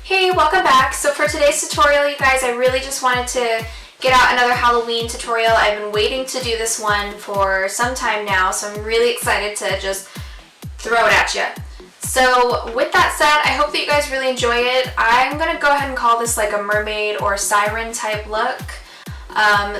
Hey, welcome back. So for today's tutorial, you guys, I really just wanted to get out another Halloween tutorial. I've been waiting to do this one for some time now, so I'm really excited to just throw it at you. So with that said, I hope that you guys really enjoy it. I'm going to go ahead and call this like a mermaid or siren type look.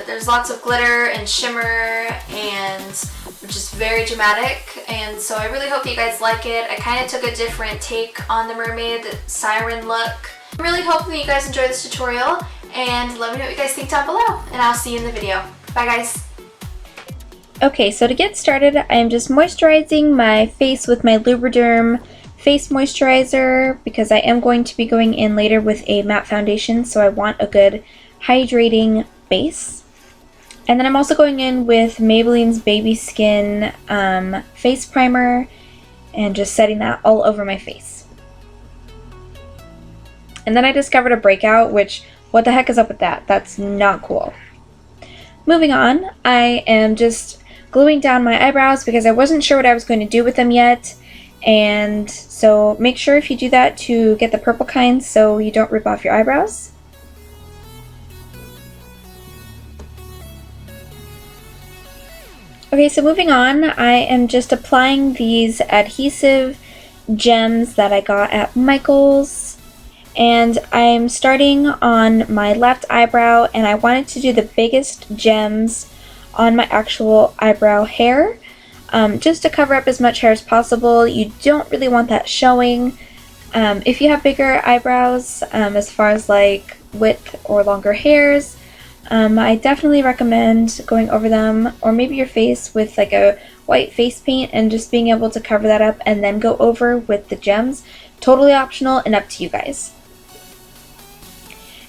There's lots of glitter and shimmer and just very dramatic, and so I really hope you guys like it. I kind of took a different take on the mermaid siren look. I'm really hoping that you guys enjoy this tutorial, and let me know what you guys think down below, and I'll see you in the video. Bye guys! Okay, so to get started, I'm just moisturizing my face with my Lubriderm face moisturizer because I am going to be going in later with a matte foundation, so I want a good hydrating base. And then I'm also going in with Maybelline's Baby Skin face primer and just setting that all over my face. And then I discovered a breakout, which, what the heck is up with that? That's not cool. Moving on, I am just gluing down my eyebrows because I wasn't sure what I was going to do with them yet. And so make sure if you do that to get the purple kind so you don't rip off your eyebrows. Okay, so moving on, I am just applying these Adhesive Gems that I got at Michael's. And I'm starting on my left eyebrow, and I wanted to do the biggest gems on my actual eyebrow hair, just to cover up as much hair as possible. You don't really want that showing. If you have bigger eyebrows, as far as like width or longer hairs, I definitely recommend going over them, or maybe your face, with like a white face paint and just being able to cover that up and then go over with the gems. Totally optional and up to you guys.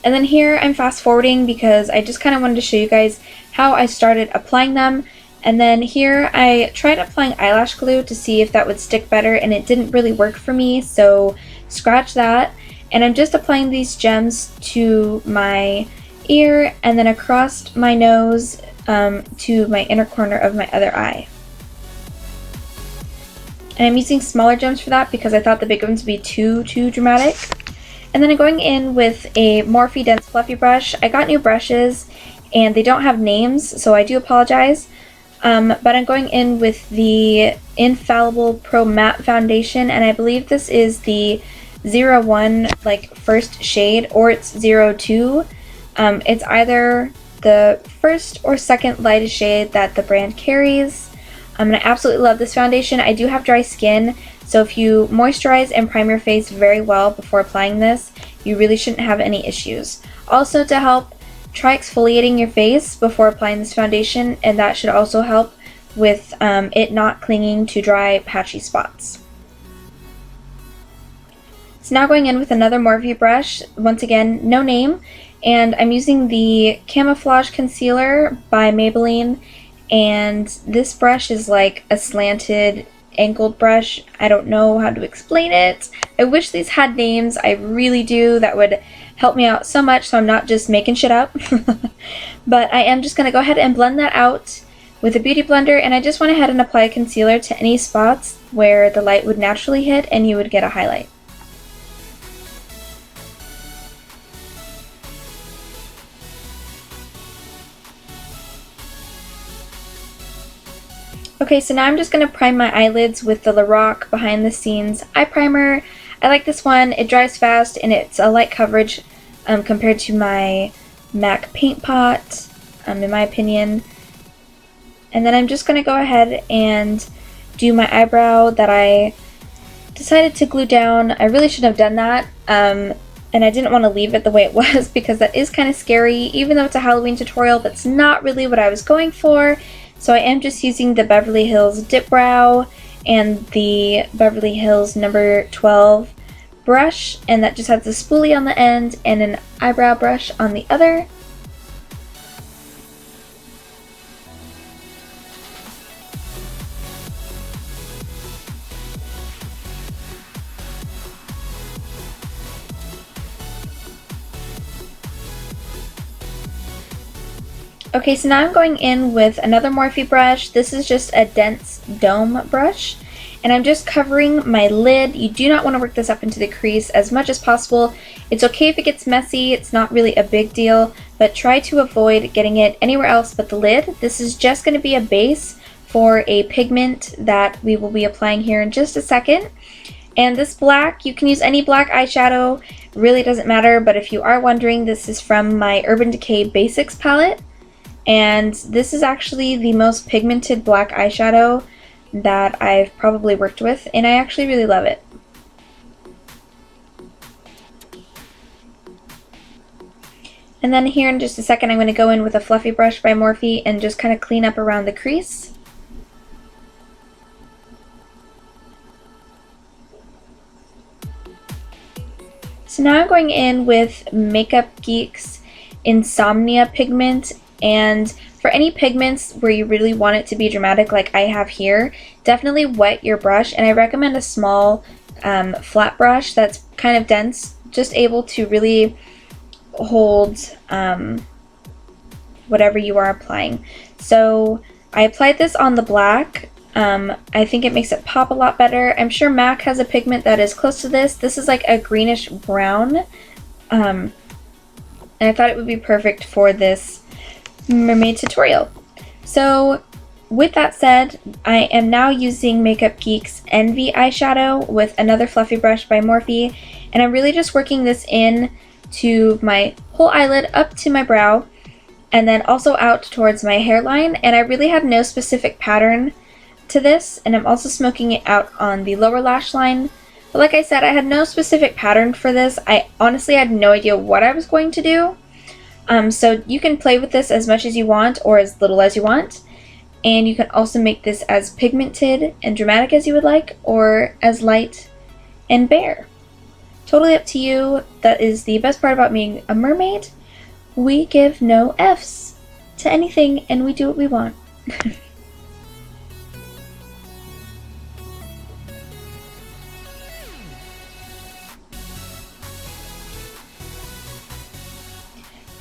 And then here I'm fast forwarding because I just kind of wanted to show you guys how I started applying them. And then here I tried applying eyelash glue to see if that would stick better, and it didn't really work for me, so scratch that. And I'm just applying these gems to my ear and then across my nose to my inner corner of my other eye. And I'm using smaller gems for that because I thought the big ones would be too dramatic. And then I'm going in with a Morphe Dense Fluffy brush. I got new brushes and they don't have names, so I do apologize. But I'm going in with the Infallible Pro Matte Foundation, and I believe this is the 01 like first shade, or it's 02. It's either the first or second lightest shade that the brand carries. And I absolutely love this foundation. I do have dry skin, so if you moisturize and prime your face very well before applying this, you really shouldn't have any issues. Also, to help, try exfoliating your face before applying this foundation, and that should also help with it not clinging to dry, patchy spots. So now going in with another Morphe brush, once again, no name. And I'm using the Camouflage Concealer by Maybelline, and this brush is like a slanted, angled brush. I don't know how to explain it. I wish these had names, I really do. That would help me out so much so I'm not just making shit up. But I am just going to go ahead and blend that out with a beauty blender, and I just went ahead and applied concealer to any spots where the light would naturally hit and you would get a highlight. Okay, so now I'm just going to prime my eyelids with the Lorac Behind the Scenes Eye Primer. I like this one. It dries fast and it's a light coverage compared to my MAC Paint Pot, in my opinion. And then I'm just going to go ahead and do my eyebrow that I decided to glue down. I really should have done that, and I didn't want to leave it the way it was because that is kind of scary. Even though it's a Halloween tutorial, that's not really what I was going for. So I am just using the Beverly Hills Dip Brow and the Beverly Hills number 12 brush, and that just has a spoolie on the end and an eyebrow brush on the other. Okay, so now I'm going in with another Morphe brush. This is just a dense dome brush. And I'm just covering my lid. You do not want to work this up into the crease as much as possible. It's okay if it gets messy. It's not really a big deal. But try to avoid getting it anywhere else but the lid. This is just going to be a base for a pigment that we will be applying here in just a second. And this black, you can use any black eyeshadow. Really doesn't matter. But if you are wondering, this is from my Urban Decay Basics palette. And this is actually the most pigmented black eyeshadow that I've probably worked with, and I actually really love it. And then here in just a second I'm going to go in with a fluffy brush by Morphe and just kind of clean up around the crease. So now I'm going in with Makeup Geek's Insomnia pigment, and for any pigments where you really want it to be dramatic like I have here, definitely wet your brush, and I recommend a small flat brush that's kind of dense, just able to really hold whatever you are applying. So I applied this on the black. I think it makes it pop a lot better. I'm sure MAC has a pigment that is close to this. This is like a greenish brown, and I thought it would be perfect for this Mermaid tutorial. So with that said, I am now using Makeup Geek's Envy eyeshadow with another fluffy brush by Morphe, and I'm really just working this in to my whole eyelid up to my brow and then also out towards my hairline, and I really have no specific pattern to this, and I'm also smoking it out on the lower lash line. But like I said, I had no specific pattern for this. I honestly had no idea what I was going to do. So you can play with this as much as you want or as little as you want, and you can also make this as pigmented and dramatic as you would like, or as light and bare. Totally up to you. That is the best part about being a mermaid. We give no F's to anything and we do what we want.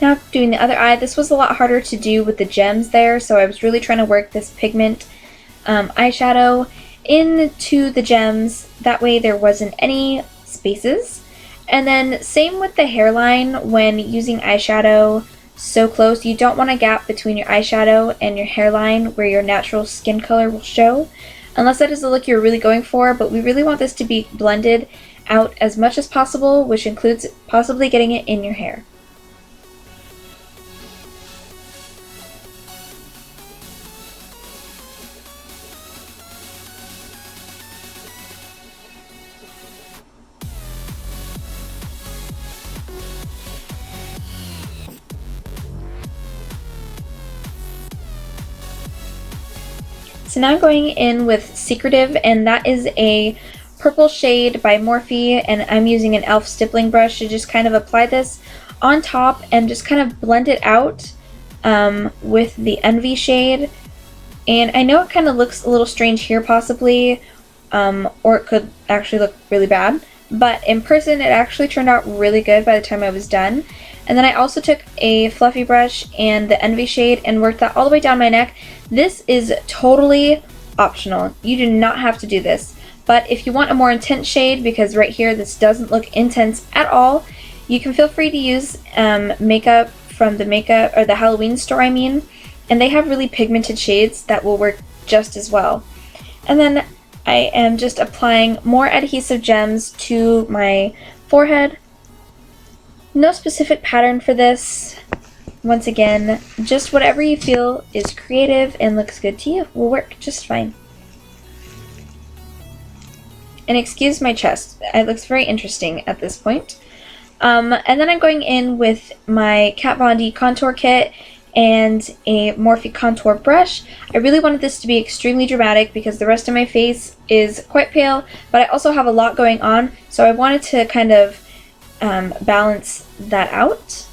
Now doing the other eye, this was a lot harder to do with the gems there, so I was really trying to work this pigment eyeshadow into the gems, that way there wasn't any spaces. And then same with the hairline, when using eyeshadow so close, you don't want a gap between your eyeshadow and your hairline where your natural skin color will show, unless that is the look you're really going for, but we really want this to be blended out as much as possible, which includes possibly getting it in your hair. So now I'm going in with Secretive, and that is a purple shade by Morphe, and I'm using an e.l.f. stippling brush to just kind of apply this on top and just kind of blend it out with the Envy shade. And I know it kind of looks a little strange here possibly, or it could actually look really bad, but in person it actually turned out really good by the time I was done. And then I also took a fluffy brush and the Envy shade and worked that all the way down my neck. This is totally optional. You do not have to do this. But if you want a more intense shade, because right here this doesn't look intense at all, you can feel free to use makeup from the Halloween store, I mean. And they have really pigmented shades that will work just as well. And then I am just applying more Adhesive Gems to my forehead. No specific pattern for this. Once again, just whatever you feel is creative and looks good to you will work just fine. And excuse my chest, it looks very interesting at this point. And then I'm going in with my Kat Von D contour kit and a Morphe contour brush. I really wanted this to be extremely dramatic because the rest of my face is quite pale, but I also have a lot going on, so I wanted to kind of balance that out.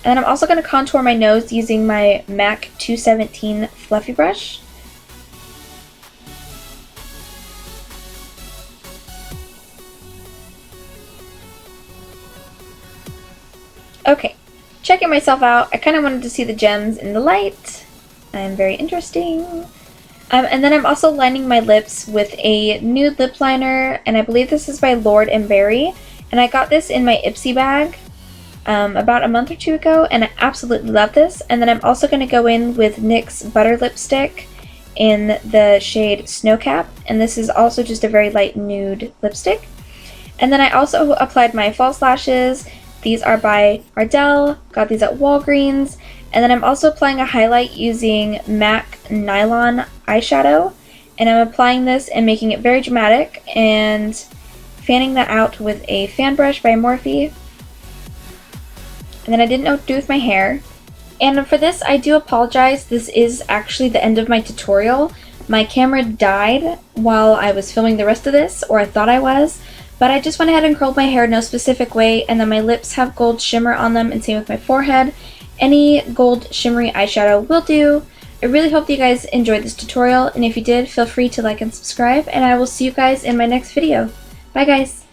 And then I'm also going to contour my nose using my MAC 217 fluffy brush. Okay, checking myself out. I kind of wanted to see the gems in the light. I'm very interesting. And then I'm also lining my lips with a nude lip liner, and I believe this is by Lord & Berry. And I got this in my Ipsy bag about a month or two ago, and I absolutely love this. And then I'm also going to go in with NYX Butter Lipstick in the shade Snowcap, and this is also just a very light nude lipstick. And then I also applied my false lashes. These are by Ardelle, got these at Walgreens. And then I'm also applying a highlight using MAC Nylon eyeshadow, and I'm applying this and making it very dramatic and fanning that out with a fan brush by Morphe. And then I didn't know what to do with my hair. And for this, I do apologize. This is actually the end of my tutorial. My camera died while I was filming the rest of this, or I thought I was. But I just went ahead and curled my hair no specific way, and then my lips have gold shimmer on them, and same with my forehead. Any gold shimmery eyeshadow will do. I really hope that you guys enjoyed this tutorial, and if you did, feel free to like and subscribe, and I will see you guys in my next video. Bye guys!